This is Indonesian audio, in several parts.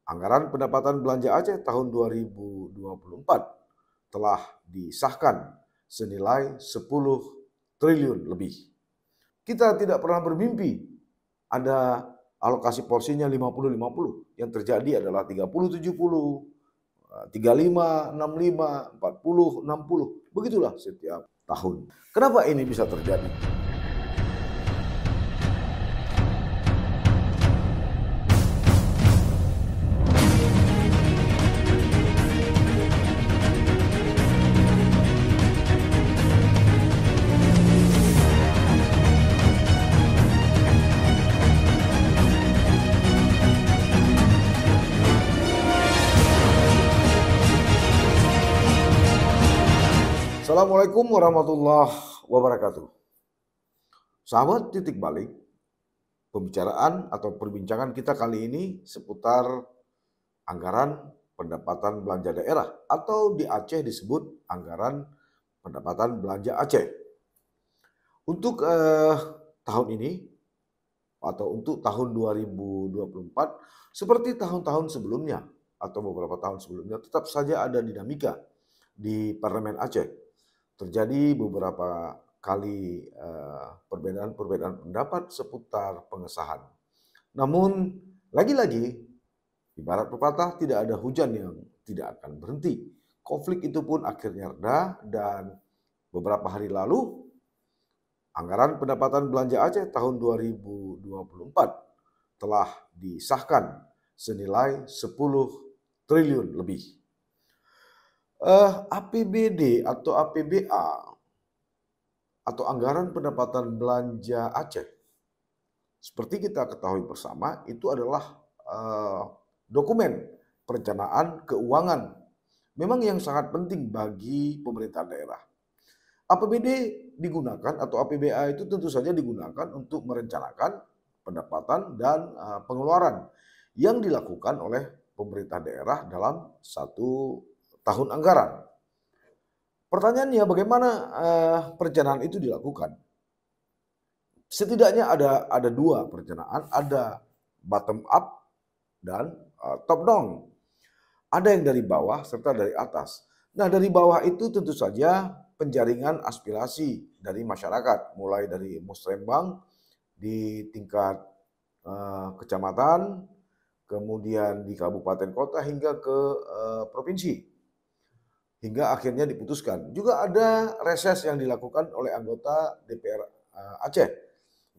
Anggaran pendapatan belanja Aceh tahun 2024 telah disahkan senilai 10 triliun lebih. Kita tidak pernah bermimpi ada alokasi porsinya 50-50. Yang terjadi adalah 30-70, 35-65, 40-60. Begitulah setiap tahun. Kenapa ini bisa terjadi? Assalamualaikum warahmatullahi wabarakatuh. Sahabat Titik Balik, pembicaraan atau perbincangan kita kali ini seputar anggaran pendapatan belanja daerah atau di Aceh disebut anggaran pendapatan belanja Aceh. Untuk tahun ini atau untuk tahun 2024 seperti tahun-tahun sebelumnya atau beberapa tahun sebelumnya tetap saja ada dinamika di Parlemen Aceh. Terjadi beberapa kali perbedaan-perbedaan pendapat seputar pengesahan. Namun, lagi-lagi, ibarat pepatah tidak ada hujan yang tidak akan berhenti. Konflik itu pun akhirnya reda dan beberapa hari lalu, anggaran pendapatan belanja Aceh tahun 2024 telah disahkan senilai 10 triliun lebih. APBD atau APBA atau anggaran pendapatan belanja Aceh, seperti kita ketahui bersama, itu adalah dokumen perencanaan keuangan. Memang yang sangat penting bagi pemerintah daerah. APBD digunakan atau APBA itu tentu saja digunakan untuk merencanakan pendapatan dan pengeluaran yang dilakukan oleh pemerintah daerah dalam satu tahun anggaran. Pertanyaannya bagaimana perencanaan itu dilakukan? Setidaknya ada dua perencanaan, ada bottom up dan top down. Ada yang dari bawah serta dari atas. Nah, dari bawah itu tentu saja penjaringan aspirasi dari masyarakat, mulai dari musrembang di tingkat kecamatan, kemudian di kabupaten kota hingga ke provinsi. Hingga akhirnya diputuskan. Juga ada reses yang dilakukan oleh anggota DPR Aceh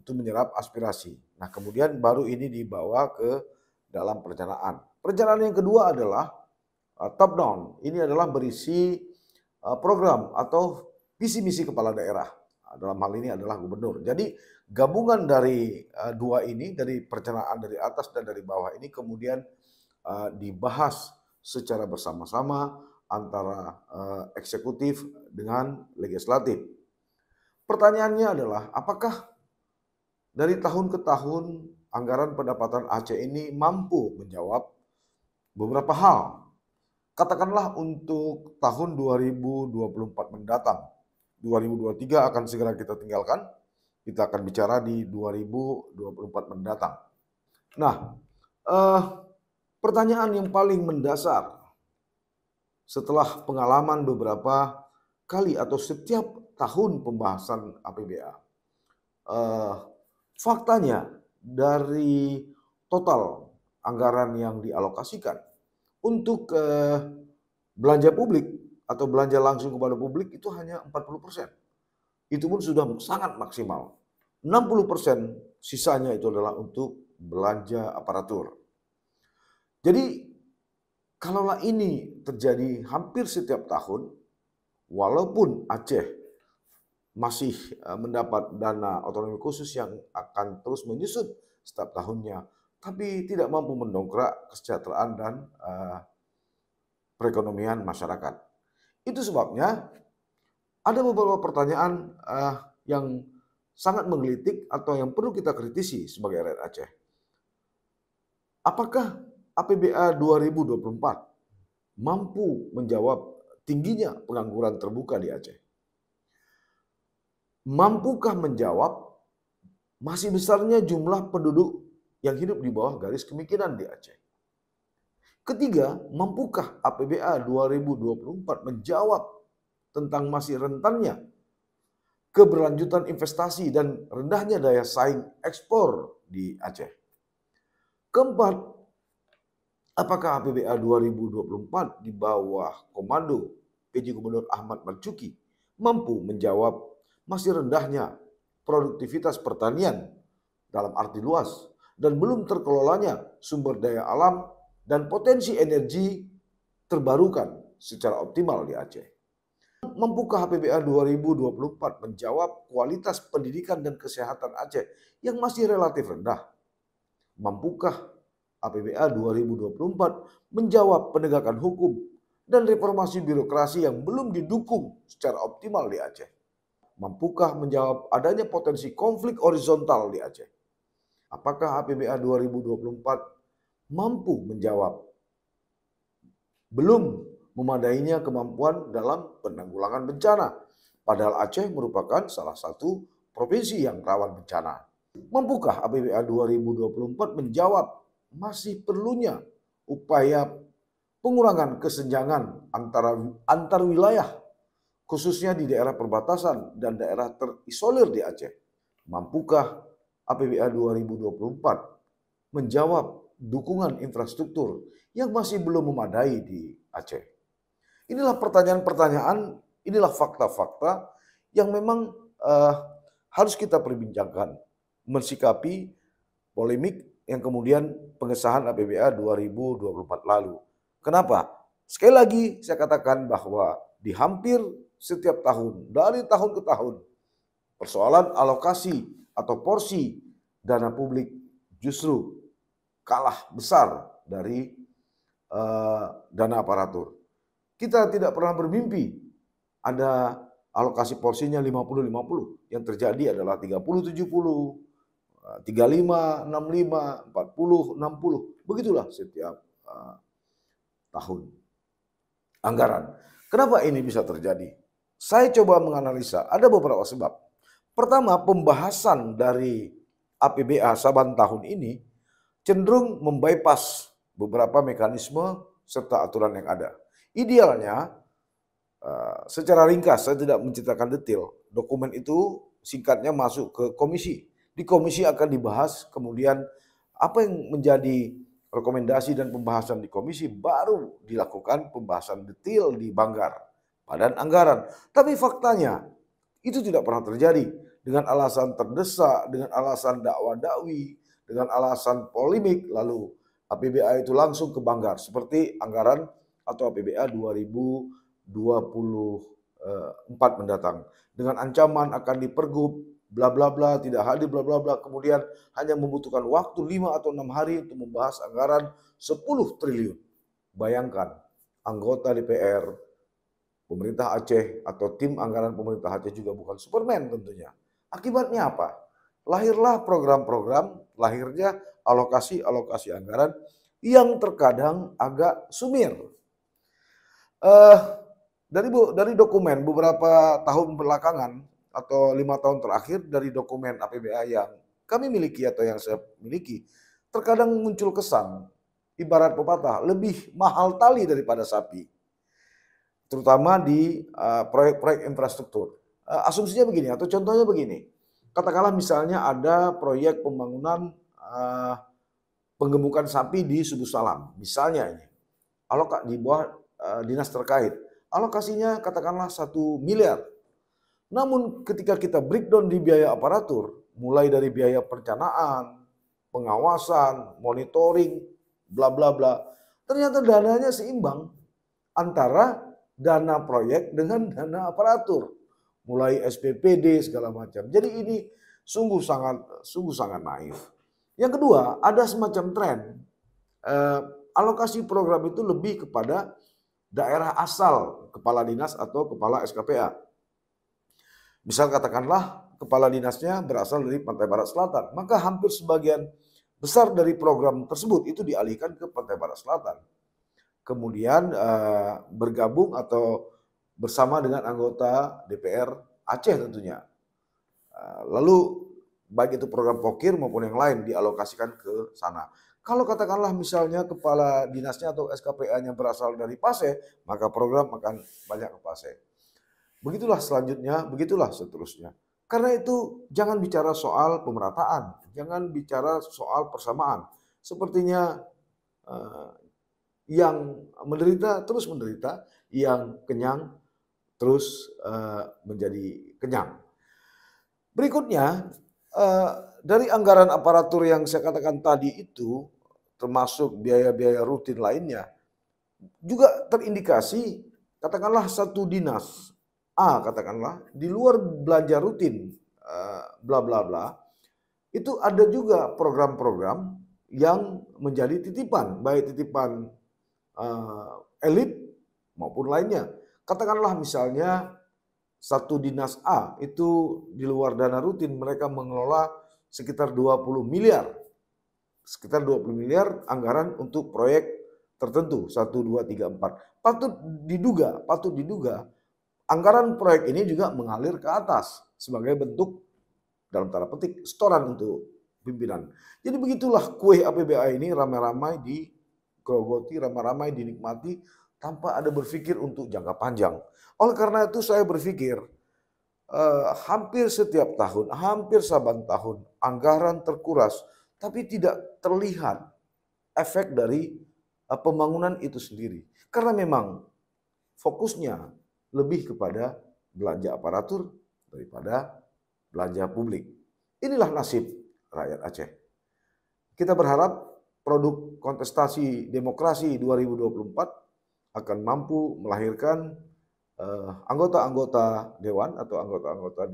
untuk menyerap aspirasi. Nah, kemudian baru ini dibawa ke dalam perencanaan. Perencanaan yang kedua adalah top down. Ini adalah berisi program atau visi misi kepala daerah. Dalam hal ini adalah gubernur. Jadi gabungan dari dua ini, dari perencanaan dari atas dan dari bawah ini kemudian dibahas secara bersama-sama antara eksekutif dengan legislatif. Pertanyaannya adalah apakah dari tahun ke tahun anggaran pendapatan Aceh ini mampu menjawab beberapa hal. Katakanlah untuk tahun 2024 mendatang. 2023 akan segera kita tinggalkan. Kita akan bicara di 2024 mendatang. Nah, pertanyaan yang paling mendasar setelah pengalaman beberapa kali atau setiap tahun pembahasan APBA, faktanya dari total anggaran yang dialokasikan untuk belanja publik atau belanja langsung kepada publik itu hanya 40%. Itu pun sudah sangat maksimal. 60% sisanya itu adalah untuk belanja aparatur. Jadi kalaulah ini terjadi hampir setiap tahun, walaupun Aceh masih mendapat dana otonomi khusus yang akan terus menyusut setiap tahunnya, tapi tidak mampu mendongkrak kesejahteraan dan perekonomian masyarakat. Itu sebabnya ada beberapa pertanyaan yang sangat menggelitik atau yang perlu kita kritisi sebagai rakyat Aceh. Apakah APBA 2024 mampu menjawab tingginya pengangguran terbuka di Aceh? Mampukah menjawab masih besarnya jumlah penduduk yang hidup di bawah garis kemiskinan di Aceh? Ketiga, mampukah APBA 2024 menjawab tentang masih rentannya keberlanjutan investasi dan rendahnya daya saing ekspor di Aceh? Keempat, apakah APBA 2024 di bawah komando PJ Gubernur Ahmad Marzuki mampu menjawab masih rendahnya produktivitas pertanian dalam arti luas dan belum terkelolanya sumber daya alam dan potensi energi terbarukan secara optimal di Aceh? Mampukah APBA 2024 menjawab kualitas pendidikan dan kesehatan Aceh yang masih relatif rendah? Mampukah APBA 2024 menjawab penegakan hukum dan reformasi birokrasi yang belum didukung secara optimal di Aceh? Mampukah menjawab adanya potensi konflik horizontal di Aceh? Apakah APBA 2024 mampu menjawab belum memadainya kemampuan dalam penanggulangan bencana, padahal Aceh merupakan salah satu provinsi yang rawan bencana? Mampukah APBA 2024 menjawab masih perlunya upaya pengurangan kesenjangan antar wilayah, khususnya di daerah perbatasan dan daerah terisolir di Aceh? Mampukah APBA 2024 menjawab dukungan infrastruktur yang masih belum memadai di Aceh? Inilah pertanyaan-pertanyaan, inilah fakta-fakta yang memang harus kita perbincangkan mensikapi polemik yang kemudian pengesahan APBA 2024 lalu. Kenapa? Sekali lagi saya katakan bahwa di hampir setiap tahun, dari tahun ke tahun, persoalan alokasi atau porsi dana publik justru kalah besar dari dana aparatur. Kita tidak pernah bermimpi ada alokasi porsinya 50-50. Yang terjadi adalah 30-70, 35-65, 40-60. Begitulah setiap tahun anggaran. Kenapa ini bisa terjadi? Saya coba menganalisa, ada beberapa sebab. Pertama, pembahasan dari APBA Saban tahun ini cenderung membypass beberapa mekanisme serta aturan yang ada. Idealnya, secara ringkas, saya tidak menceritakan detail, dokumen itu singkatnya masuk ke komisi. Di komisi akan dibahas, kemudian apa yang menjadi rekomendasi dan pembahasan di komisi, baru dilakukan pembahasan detail di Banggar, Badan Anggaran. Tapi faktanya, itu tidak pernah terjadi. Dengan alasan terdesak, dengan alasan dakwa-dakwi, dengan alasan polemik, lalu APBA itu langsung ke Banggar. Seperti anggaran atau APBA 2024 mendatang. Dengan ancaman akan dipergub, bla bla bla, tidak hadir bla bla bla. Kemudian hanya membutuhkan waktu 5 atau 6 hari untuk membahas anggaran 10 triliun. Bayangkan, anggota DPR, pemerintah Aceh atau tim anggaran pemerintah Aceh juga bukan Superman tentunya. Akibatnya apa? Lahirlah program-program, lahirnya alokasi-alokasi anggaran yang terkadang agak sumir. Dari dokumen beberapa tahun belakangan atau 5 tahun terakhir, dari dokumen APBA yang kami miliki atau yang saya miliki, terkadang muncul kesan ibarat pepatah, lebih mahal tali daripada sapi, terutama di proyek-proyek infrastruktur. Asumsinya begini atau contohnya begini, katakanlah misalnya ada proyek pembangunan penggemukan sapi di Subuh Salam, misalnya ini, di bawah dinas terkait, alokasinya katakanlah 1 miliar. Namun ketika kita breakdown di biaya aparatur, mulai dari biaya perencanaan, pengawasan, monitoring, bla bla bla, ternyata dananya seimbang antara dana proyek dengan dana aparatur, mulai SPPD segala macam. Jadi ini sungguh sangat naif. Yang kedua, ada semacam tren alokasi program itu lebih kepada daerah asal kepala dinas atau kepala SKPA. Misal katakanlah kepala dinasnya berasal dari Pantai Barat Selatan, maka hampir sebagian besar dari program tersebut itu dialihkan ke Pantai Barat Selatan. Kemudian bergabung atau bersama dengan anggota DPR Aceh tentunya. Lalu baik itu program Pokir maupun yang lain dialokasikan ke sana. Kalau katakanlah misalnya kepala dinasnya atau SKPA-nya berasal dari PASE, maka program akan banyak ke PASE. Begitulah selanjutnya, begitulah seterusnya. Karena itu jangan bicara soal pemerataan, jangan bicara soal persamaan. Sepertinya eh, yang menderita terus menderita, yang kenyang terus menjadi kenyang. Berikutnya, dari anggaran aparatur yang saya katakan tadi itu, termasuk biaya-biaya rutin lainnya, juga terindikasi katakanlah satu dinas A katakanlah di luar belanja rutin bla bla bla, itu ada juga program-program yang menjadi titipan, baik titipan elit maupun lainnya. Katakanlah misalnya satu dinas A itu di luar dana rutin mereka mengelola sekitar 20 miliar. Sekitar 20 miliar anggaran untuk proyek tertentu, 1, 2, 3, 4. Patut diduga anggaran proyek ini juga mengalir ke atas sebagai bentuk dalam tanda petik setoran untuk pimpinan. Jadi begitulah kue APBA ini ramai-ramai digerogoti, ramai-ramai dinikmati tanpa ada berpikir untuk jangka panjang. Oleh karena itu saya berpikir hampir setiap tahun, hampir saban tahun anggaran terkuras, tapi tidak terlihat efek dari pembangunan itu sendiri. Karena memang fokusnya lebih kepada belanja aparatur daripada belanja publik. Inilah nasib rakyat Aceh. Kita berharap produk kontestasi demokrasi 2024 akan mampu melahirkan anggota-anggota dewan atau anggota-anggota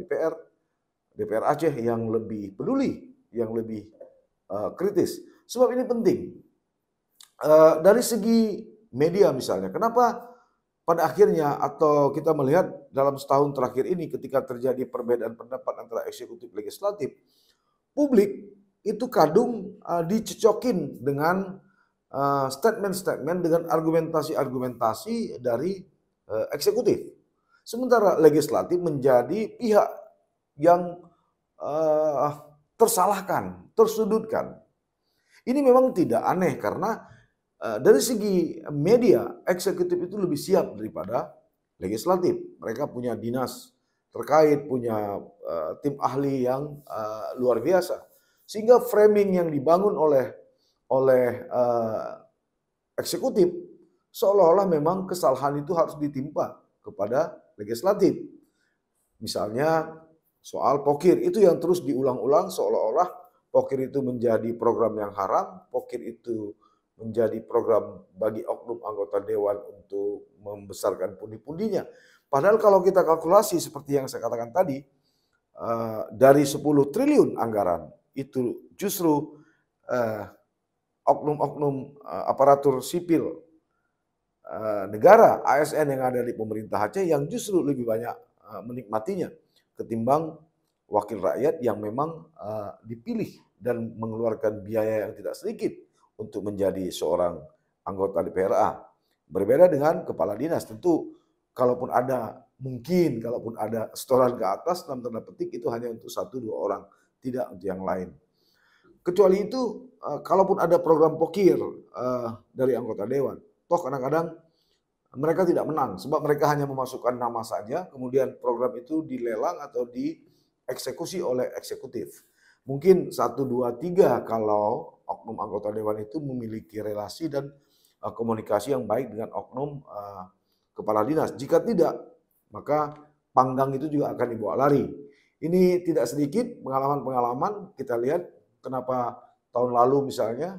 DPR Aceh yang lebih peduli, yang lebih kritis. Sebab ini penting. Dari segi media misalnya, kenapa pada akhirnya atau kita melihat dalam setahun terakhir ini ketika terjadi perbedaan pendapat antara eksekutif legislatif, publik itu kadung dicecokin dengan statement-statement dengan argumentasi-argumentasi dari eksekutif. Sementara legislatif menjadi pihak yang tersalahkan, tersudutkan. Ini memang tidak aneh karena dari segi media, eksekutif itu lebih siap daripada legislatif. Mereka punya dinas terkait, punya tim ahli yang luar biasa. Sehingga framing yang dibangun oleh eksekutif seolah-olah memang kesalahan itu harus ditimpa kepada legislatif. Misalnya soal pokir itu yang terus diulang-ulang seolah-olah pokir itu menjadi program yang haram, pokir itu menjadi program bagi oknum anggota dewan untuk membesarkan pundi-pundinya. Padahal kalau kita kalkulasi seperti yang saya katakan tadi, dari 10 triliun anggaran itu justru oknum-oknum aparatur sipil negara ASN yang ada di pemerintah Aceh yang justru lebih banyak menikmatinya ketimbang wakil rakyat yang memang dipilih dan mengeluarkan biaya yang tidak sedikit untuk menjadi seorang anggota DPRA. Berbeda dengan kepala dinas, tentu kalaupun ada setoran ke atas dalam tanda petik itu hanya untuk 1-2 orang, tidak untuk yang lain. Kecuali itu kalaupun ada program pokir dari anggota dewan, toh kadang-kadang mereka tidak menang sebab mereka hanya memasukkan nama saja, kemudian program itu dilelang atau dieksekusi oleh eksekutif. Mungkin 1, 2, 3 kalau oknum anggota dewan itu memiliki relasi dan komunikasi yang baik dengan oknum kepala dinas. Jika tidak, maka panggang itu juga akan dibawa lari. Ini tidak sedikit pengalaman-pengalaman kita lihat kenapa tahun lalu misalnya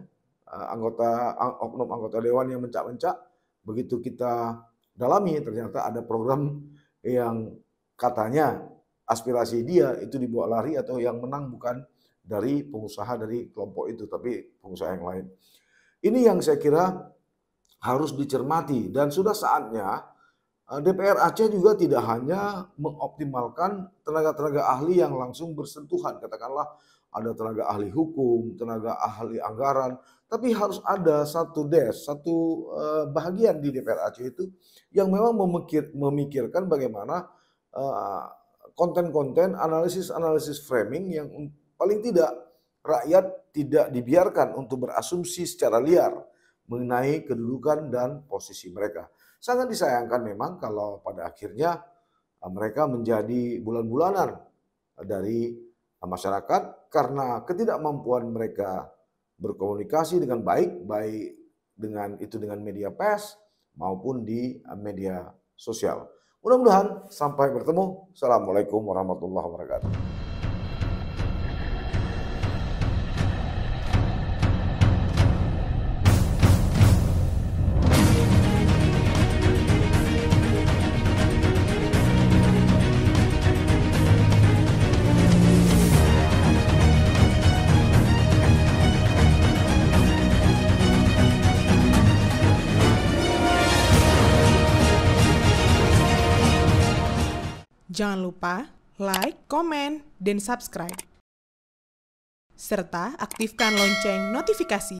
oknum anggota dewan yang mencak-mencak, begitu kita dalami ternyata ada program yang katanya aspirasi dia itu dibawa lari atau yang menang bukan dari pengusaha dari kelompok itu, tapi pengusaha yang lain. Ini yang saya kira harus dicermati dan sudah saatnya DPR Aceh juga tidak hanya mengoptimalkan tenaga-tenaga ahli yang langsung bersentuhan, katakanlah ada tenaga ahli hukum, tenaga ahli anggaran, tapi harus ada satu bahagian di DPR Aceh itu yang memang memikirkan bagaimana konten-konten analisis-analisis framing yang paling tidak rakyat tidak dibiarkan untuk berasumsi secara liar mengenai kedudukan dan posisi mereka. Sangat disayangkan memang kalau pada akhirnya mereka menjadi bulan-bulanan dari masyarakat karena ketidakmampuan mereka berkomunikasi dengan baik, baik dengan media pers maupun di media sosial. Mudah-mudahan sampai bertemu. Assalamualaikum warahmatullahi wabarakatuh. Jangan lupa like, komen, dan subscribe. Serta aktifkan lonceng notifikasi.